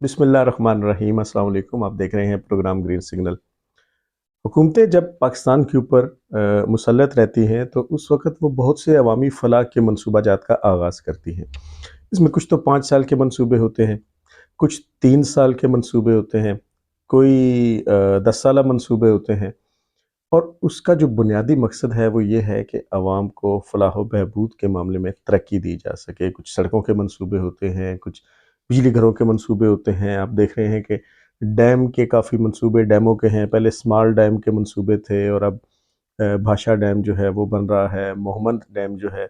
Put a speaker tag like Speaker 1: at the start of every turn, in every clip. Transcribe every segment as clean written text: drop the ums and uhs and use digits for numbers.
Speaker 1: بسم اللہ الرحمن الرحیم۔ السلام علیکم۔ آپ دیکھ رہے ہیں پروگرام گرین سگنل۔ حکومتیں جب پاکستان کے اوپر مسلط رہتی ہیں تو اس وقت وہ بہت سے عوامی فلاح کے منصوبہ جات کا آغاز کرتی ہیں۔ اس میں کچھ تو 5 سال کے منصوبے ہوتے ہیں، کچھ 3 سال کے منصوبے ہوتے ہیں، کوئی 10 سالہ منصوبے ہوتے ہیں، اور اس کا جو بنیادی مقصد ہے وہ یہ ہے کہ عوام کو فلاح و بہبود کے معاملے میں ترقی دی جا سکے۔ کچھ سڑکوں کے منصوبے ہوتے ہیں، کچھ بجلی گھروں کے منصوبے ہوتے ہیں۔ آپ دیکھ رہے ہیں کہ ڈیم کے کافی منصوبے ڈیموں کے ہیں۔ پہلے اسمال ڈیم کے منصوبے تھے اور اب بھاشا ڈیم جو ہے وہ بن رہا ہے، محمد ڈیم جو ہے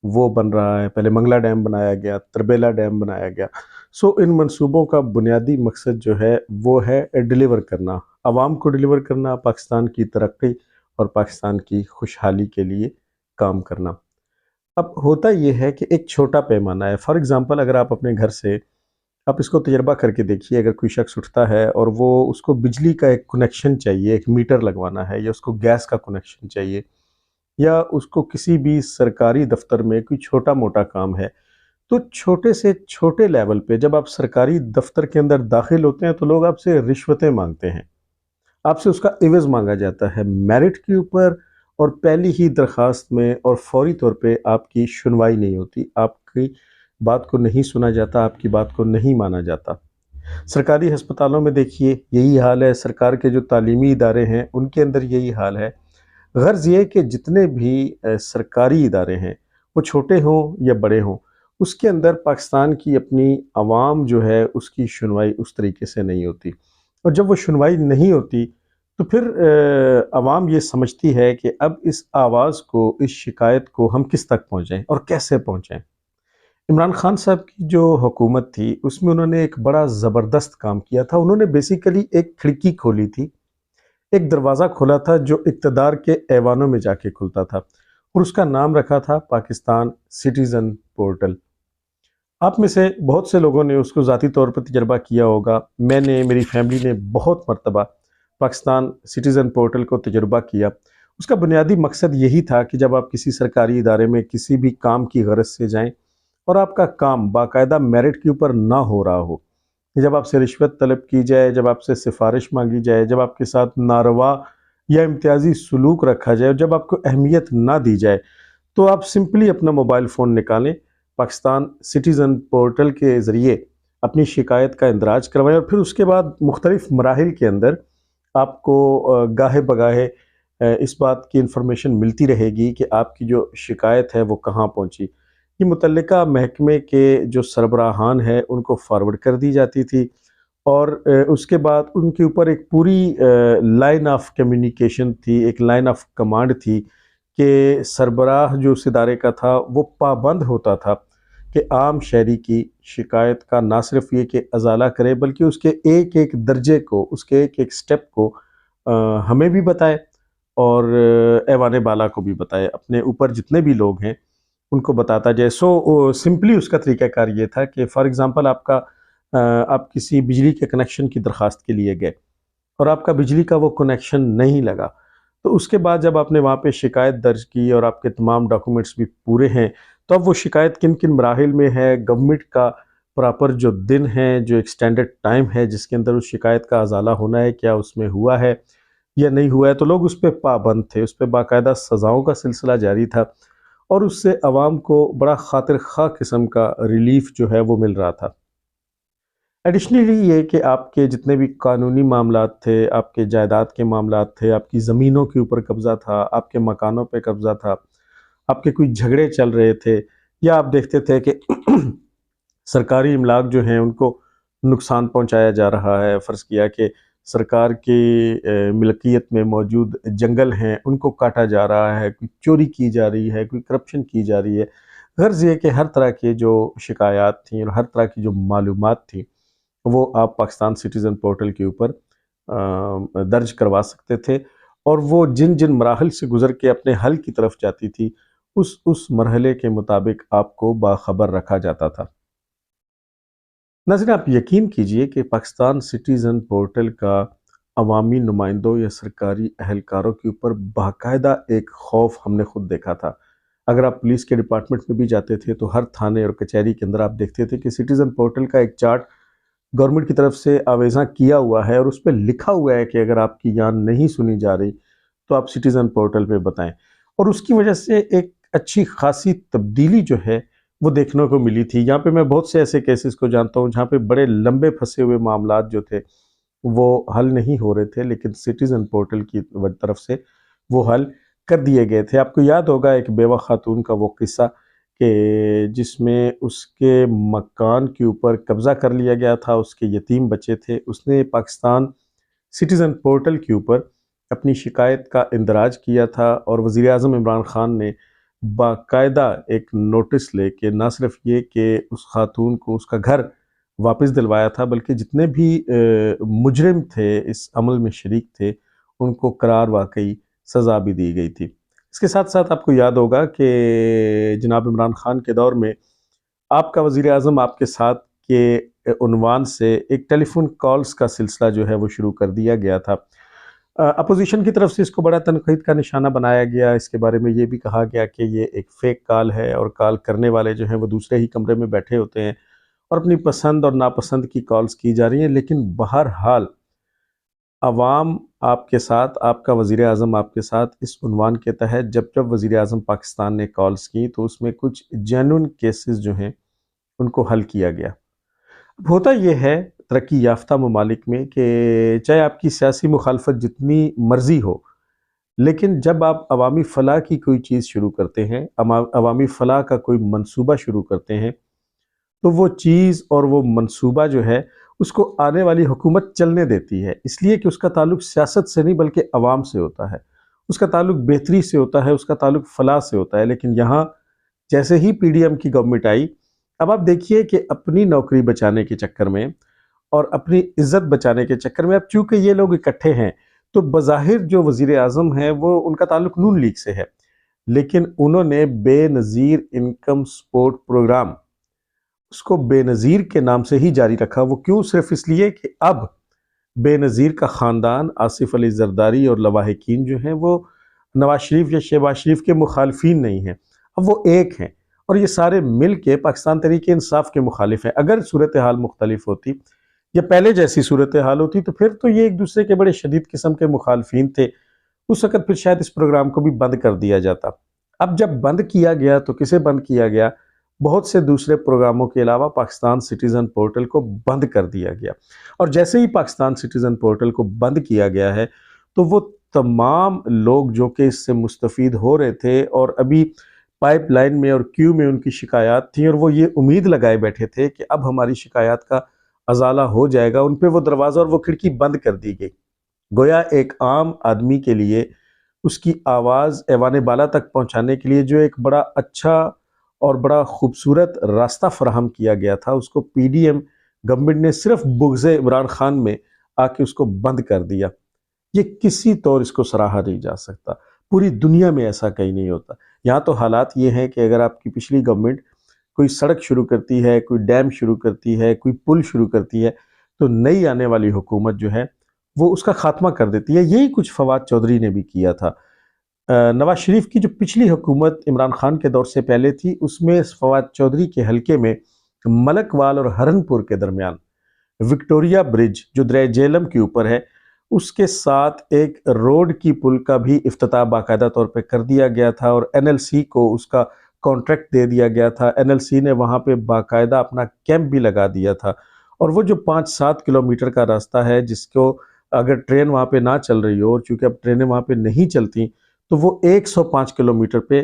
Speaker 1: وہ بن رہا ہے، پہلے منگلہ ڈیم بنایا گیا، تربیلا ڈیم بنایا گیا۔ ان منصوبوں کا بنیادی مقصد جو ہے وہ ہے ڈیلیور کرنا، عوام کو ڈیلیور کرنا، پاکستان کی ترقی اور پاکستان کی خوشحالی کے لیے کام کرنا۔ اب ہوتا یہ ہے کہ ایک چھوٹا پیمانہ ہے۔ فار ایگزامپل اگر آپ اپنے گھر سے آپ اس کو تجربہ کر کے دیکھیے، اگر کوئی شخص اٹھتا ہے اور وہ اس کو بجلی کا ایک کنیکشن چاہیے، ایک میٹر لگوانا ہے، یا اس کو گیس کا کنیکشن چاہیے، یا اس کو کسی بھی سرکاری دفتر میں کوئی چھوٹا موٹا کام ہے، تو چھوٹے سے چھوٹے لیول پہ جب آپ سرکاری دفتر کے اندر داخل ہوتے ہیں تو لوگ آپ سے رشوتیں مانگتے ہیں، آپ سے اس کا عوض مانگا جاتا ہے میرٹ کے اوپر، اور پہلی ہی درخواست میں اور فوری طور پہ آپ کی سنوائی نہیں ہوتی، آپ کی بات کو نہیں سنا جاتا، آپ کی بات کو نہیں مانا جاتا۔ سرکاری ہسپتالوں میں دیکھیے یہی حال ہے، سرکار کے جو تعلیمی ادارے ہیں ان کے اندر یہی حال ہے۔ غرض یہ کہ جتنے بھی سرکاری ادارے ہیں وہ چھوٹے ہوں یا بڑے ہوں، اس کے اندر پاکستان کی اپنی عوام جو ہے اس کی سنوائی اس طریقے سے نہیں ہوتی، اور جب وہ سنوائی نہیں ہوتی تو پھر عوام یہ سمجھتی ہے کہ اب اس آواز کو، اس شکایت کو ہم کس تک پہنچائیں اور کیسے پہنچائیں۔ عمران خان صاحب کی جو حکومت تھی اس میں انہوں نے ایک بڑا زبردست کام کیا تھا۔ انہوں نے بیسیکلی ایک کھڑکی کھولی تھی، ایک دروازہ کھولا تھا جو اقتدار کے ایوانوں میں جا کے کھلتا تھا، اور اس کا نام رکھا تھا پاکستان سٹیزن پورٹل۔ آپ میں سے بہت سے لوگوں نے اس کو ذاتی طور پر تجربہ کیا ہوگا۔ میں نے، میری فیملی نے بہت مرتبہ پاکستان سٹیزن پورٹل کو تجربہ کیا۔ اس کا بنیادی مقصد یہی تھا کہ جب آپ کسی سرکاری ادارے میں کسی بھی کام کی غرض سے جائیں اور آپ کا کام باقاعدہ میرٹ کے اوپر نہ ہو رہا ہو، جب آپ سے رشوت طلب کی جائے، جب آپ سے سفارش مانگی جائے، جب آپ کے ساتھ ناروا یا امتیازی سلوک رکھا جائے، اور جب آپ کو اہمیت نہ دی جائے، تو آپ سمپلی اپنا موبائل فون نکالیں، پاکستان سٹیزن پورٹل کے ذریعے اپنی شکایت کا اندراج کروائیں، اور پھر اس کے بعد مختلف مراحل کے اندر آپ کو گاہے بگاہے اس بات کی انفارمیشن ملتی رہے گی کہ آپ کی جو شکایت ہے وہ کہاں پہنچی۔ یہ متعلقہ محکمے کے جو سربراہان ہیں ان کو فارورڈ کر دی جاتی تھی، اور اس کے بعد ان کے اوپر ایک پوری لائن آف کمیونیکیشن تھی، ایک لائن آف کمانڈ تھی کہ سربراہ جو اس ادارے کا تھا وہ پابند ہوتا تھا کہ عام شہری کی شکایت کا نہ صرف یہ کہ ازالہ کرے، بلکہ اس کے ایک ایک درجے کو، اس کے ایک ایک سٹیپ کو ہمیں بھی بتائے اور ایوان بالا کو بھی بتائے، اپنے اوپر جتنے بھی لوگ ہیں ان کو بتاتا جائے۔ سمپلی اس کا طریقہ کار یہ تھا کہ فار ایگزامپل آپ کسی بجلی کے کنیکشن کی درخواست کے لیے گئے اور آپ کا بجلی کا وہ کنیکشن نہیں لگا، تو اس کے بعد جب آپ نے وہاں پہ شکایت درج کی اور آپ کے تمام ڈاکومنٹس بھی پورے ہیں، تو اب وہ شکایت کن کن مراحل میں ہے، گورنمنٹ کا پراپر جو دن ہے، جو ایک سٹینڈرڈ ٹائم ہے جس کے اندر اس شکایت کا ازالہ ہونا ہے، کیا اس میں ہوا ہے یا نہیں ہوا ہے، تو لوگ اس پہ پابند تھے، اس پہ باقاعدہ سزاؤں کا سلسلہ جاری تھا، اور اس سے عوام کو بڑا خاطر خواہ قسم کا ریلیف جو ہے وہ مل رہا تھا۔ ایڈیشنلی یہ کہ آپ کے جتنے بھی قانونی معاملات تھے، آپ کے جائیداد کے معاملات تھے، آپ کی زمینوں کے اوپر قبضہ تھا، آپ کے مکانوں پہ قبضہ تھا، آپ کے کوئی جھگڑے چل رہے تھے، یا آپ دیکھتے تھے کہ سرکاری املاک جو ہیں ان کو نقصان پہنچایا جا رہا ہے، فرض کیا کہ سرکار کی ملکیت میں موجود جنگل ہیں ان کو کاٹا جا رہا ہے، کوئی چوری کی جا رہی ہے، کوئی کرپشن کی جا رہی ہے۔ غرض یہ کہ ہر طرح کے جو شکایات تھیں اور ہر طرح کی جو معلومات تھیں وہ آپ پاکستان سٹیزن پورٹل کے اوپر درج کروا سکتے تھے، اور وہ جن جن مراحل سے گزر کے اپنے حل کی طرف جاتی تھی اس مرحلے کے مطابق آپ کو باخبر رکھا جاتا تھا۔ ناظرین، آپ یقین کیجئے کہ پاکستان سٹیزن پورٹل کا عوامی نمائندوں یا سرکاری اہلکاروں کے اوپر باقاعدہ ایک خوف ہم نے خود دیکھا تھا۔ اگر آپ پولیس کے ڈپارٹمنٹ میں بھی جاتے تھے تو ہر تھانے اور کچہری کے اندر آپ دیکھتے تھے کہ سٹیزن پورٹل کا ایک چارٹ گورنمنٹ کی طرف سے آویزاں کیا ہوا ہے اور اس پہ لکھا ہوا ہے کہ اگر آپ کی یہاں نہیں سنی جا رہی تو آپ سٹیزن پورٹل پہ بتائیں، اور اس کی وجہ سے ایک اچھی خاصی تبدیلی جو ہے وہ دیکھنے کو ملی تھی۔ یہاں پہ میں بہت سے ایسے کیسز کو جانتا ہوں جہاں پہ بڑے لمبے پھنسے ہوئے معاملات جو تھے وہ حل نہیں ہو رہے تھے، لیکن سٹیزن پورٹل کی طرف سے وہ حل کر دیے گئے تھے۔ آپ کو یاد ہوگا ایک بیوہ خاتون کا وہ قصہ کہ جس میں اس کے مکان کے اوپر قبضہ کر لیا گیا تھا، اس کے یتیم بچے تھے، اس نے پاکستان سٹیزن پورٹل کے اوپر اپنی شکایت کا اندراج کیا تھا، اور وزیر اعظم عمران خان نے باقاعدہ ایک نوٹس لے کے نہ صرف یہ کہ اس خاتون کو اس کا گھر واپس دلوایا تھا، بلکہ جتنے بھی مجرم تھے اس عمل میں شریک تھے ان کو قرار واقعی سزا بھی دی گئی تھی۔ اس کے ساتھ ساتھ آپ کو یاد ہوگا کہ جناب عمران خان کے دور میں آپ کا وزیر اعظم آپ کے ساتھ کے عنوان سے ایک ٹیلی فون کالز کا سلسلہ جو ہے وہ شروع کر دیا گیا تھا۔ اپوزیشن کی طرف سے اس کو بڑا تنقید کا نشانہ بنایا گیا، اس کے بارے میں یہ بھی کہا گیا کہ یہ ایک فیک کال ہے اور کال کرنے والے جو ہیں وہ دوسرے ہی کمرے میں بیٹھے ہوتے ہیں اور اپنی پسند اور ناپسند کی کالز کی جا رہی ہیں۔ لیکن بہرحال عوام آپ کے ساتھ، آپ کا وزیر اعظم آپ کے ساتھ اس عنوان کے تحت جب وزیر اعظم پاکستان نے کالز کی تو اس میں کچھ جینوئن کیسز جو ہیں ان کو حل کیا گیا۔ اب ہوتا یہ ہے ترقی یافتہ ممالک میں کہ چاہے آپ کی سیاسی مخالفت جتنی مرضی ہو، لیکن جب آپ عوامی فلاح کی کوئی چیز شروع کرتے ہیں، عوامی فلاح کا کوئی منصوبہ شروع کرتے ہیں، تو وہ چیز اور وہ منصوبہ جو ہے اس کو آنے والی حکومت چلنے دیتی ہے، اس لیے کہ اس کا تعلق سیاست سے نہیں بلکہ عوام سے ہوتا ہے، اس کا تعلق بہتری سے ہوتا ہے، اس کا تعلق فلاح سے ہوتا ہے۔ لیکن یہاں جیسے ہی پی ڈی ایم کی گورنمنٹ آئی، اب آپ دیکھیے کہ اپنی نوکری بچانے کے چکر میں اور اپنی عزت بچانے کے چکر میں، اب چونکہ یہ لوگ اکٹھے ہیں تو بظاہر جو وزیر اعظم ہے وہ ان کا تعلق نون لیگ سے ہے، لیکن انہوں نے بے نظیر انکم سپورٹ پروگرام اس کو بے نظیر کے نام سے ہی جاری رکھا۔ وہ کیوں؟ صرف اس لیے کہ اب بے نظیر کا خاندان، آصف علی زرداری اور لواحقین جو ہیں وہ نواز شریف یا شہباز شریف کے مخالفین نہیں ہیں، اب وہ ایک ہیں اور یہ سارے مل کے پاکستان تحریک انصاف کے مخالف ہیں۔ اگر صورتحال مختلف ہوتی یا پہلے جیسی صورتحال ہوتی تو پھر تو یہ ایک دوسرے کے بڑے شدید قسم کے مخالفین تھے، اس وقت پھر شاید اس پروگرام کو بھی بند کر دیا جاتا۔ اب جب بند کیا گیا تو کسے بند کیا گیا؟ بہت سے دوسرے پروگراموں کے علاوہ پاکستان سٹیزن پورٹل کو بند کر دیا گیا، اور جیسے ہی پاکستان سٹیزن پورٹل کو بند کیا گیا ہے تو وہ تمام لوگ جو کہ اس سے مستفید ہو رہے تھے اور ابھی پائپ لائن میں اور کیو میں ان کی شکایات تھیں اور وہ یہ امید لگائے بیٹھے تھے کہ اب ہماری شکایات کا ازالہ ہو جائے گا، ان پہ وہ دروازہ اور وہ کھڑکی بند کر دی گئی۔ گویا ایک عام آدمی کے لیے اس کی آواز ایوان بالا تک پہنچانے کے لیے جو ایک بڑا اچھا اور بڑا خوبصورت راستہ فراہم کیا گیا تھا، اس کو پی ڈی ایم گورنمنٹ نے صرف بغض عمران خان میں آ کے اس کو بند کر دیا۔ یہ کسی طور اس کو سراہا نہیں جا سکتا، پوری دنیا میں ایسا کہیں نہیں ہوتا۔ یہاں تو حالات یہ ہیں کہ اگر آپ کی پچھلی گورنمنٹ کوئی سڑک شروع کرتی ہے، کوئی ڈیم شروع کرتی ہے، کوئی پل شروع کرتی ہے تو نئی آنے والی حکومت جو ہے وہ اس کا خاتمہ کر دیتی ہے۔ یہی کچھ فواد چودھری نے بھی کیا تھا۔ نواز شریف کی جو پچھلی حکومت عمران خان کے دور سے پہلے تھی، اس میں فواد چودھری کے حلقے میں ملک وال اور ہرنپور کے درمیان وکٹوریا برج جو دریائے جہلم کے اوپر ہے، اس کے ساتھ ایک روڈ کی پل کا بھی افتتاح باقاعدہ طور پہ کر دیا گیا تھا اور این ایل سی کو اس کا کانٹریکٹ دے دیا گیا تھا۔ این ایل سی نے وہاں پہ باقاعدہ اپنا کیمپ بھی لگا دیا تھا، اور وہ جو 5-7 کلومیٹر کا راستہ ہے جس کو اگر ٹرین وہاں پہ نہ چل رہی ہو، اور چونکہ اب ٹرینیں وہاں پہ نہیں چلتی تو وہ 105 کلومیٹر پہ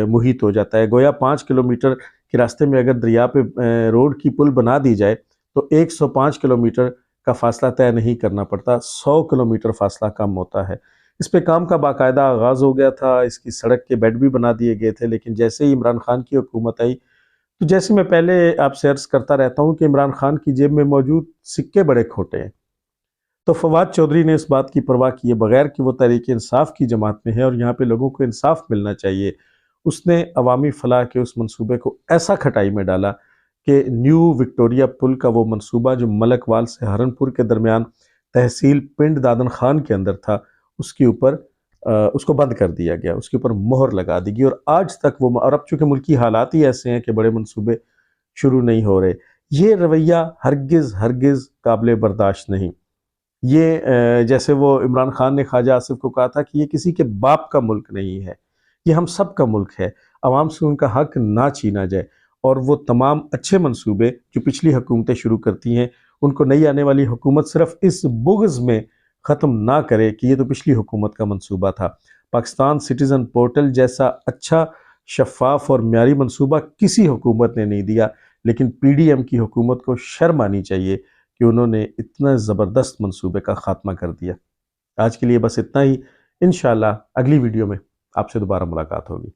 Speaker 1: محیط ہو جاتا ہے۔ گویا 5 کلومیٹر کے راستے میں اگر دریا پہ روڈ کی پل بنا دی جائے تو 105 کلومیٹر کا فاصلہ طے نہیں کرنا پڑتا، 100 کلومیٹر فاصلہ کم ہوتا ہے۔ اس پہ کام کا باقاعدہ آغاز ہو گیا تھا، اس کی سڑک کے بیڈ بھی بنا دیے گئے تھے، لیکن جیسے ہی عمران خان کی حکومت آئی تو جیسے میں پہلے آپ سے عرض کرتا رہتا ہوں کہ عمران خان کی جیب میں موجود سکے بڑے کھوٹے ہیں، تو فواد چودھری نے اس بات کی پرواہ کیے بغیر کہ وہ تحریک انصاف کی جماعت میں ہے اور یہاں پہ لوگوں کو انصاف ملنا چاہیے، اس نے عوامی فلاح کے اس منصوبے کو ایسا کھٹائی میں ڈالا کہ نیو وکٹوریا پل کا وہ منصوبہ جو ملک وال سے ہرنپور کے درمیان تحصیل پنڈ دادن خان کے اندر تھا، اس کے اوپر اس کو بند کر دیا گیا، اس کے اوپر مہر لگا دی گئی، اور آج تک وہ، اور اب چونکہ ملکی حالات ہی ایسے ہیں کہ بڑے منصوبے شروع نہیں ہو رہے۔ یہ رویہ ہرگز ہرگز قابل برداشت نہیں۔ یہ جیسے وہ عمران خان نے خواجہ آصف کو کہا تھا کہ یہ کسی کے باپ کا ملک نہیں ہے، یہ ہم سب کا ملک ہے، عوام سے ان کا حق نہ چھینا جائے، اور وہ تمام اچھے منصوبے جو پچھلی حکومتیں شروع کرتی ہیں ان کو نئی آنے والی حکومت صرف اس بغض میں ختم نہ کرے کہ یہ تو پچھلی حکومت کا منصوبہ تھا۔ پاکستان سٹیزن پورٹل جیسا اچھا، شفاف اور معیاری منصوبہ کسی حکومت نے نہیں دیا، لیکن پی ڈی ایم کی حکومت کو شرم آنی چاہیے کہ انہوں نے اتنا زبردست منصوبے کا خاتمہ کر دیا۔ آج کے لیے بس اتنا ہی، انشاءاللہ اگلی ویڈیو میں آپ سے دوبارہ ملاقات ہوگی۔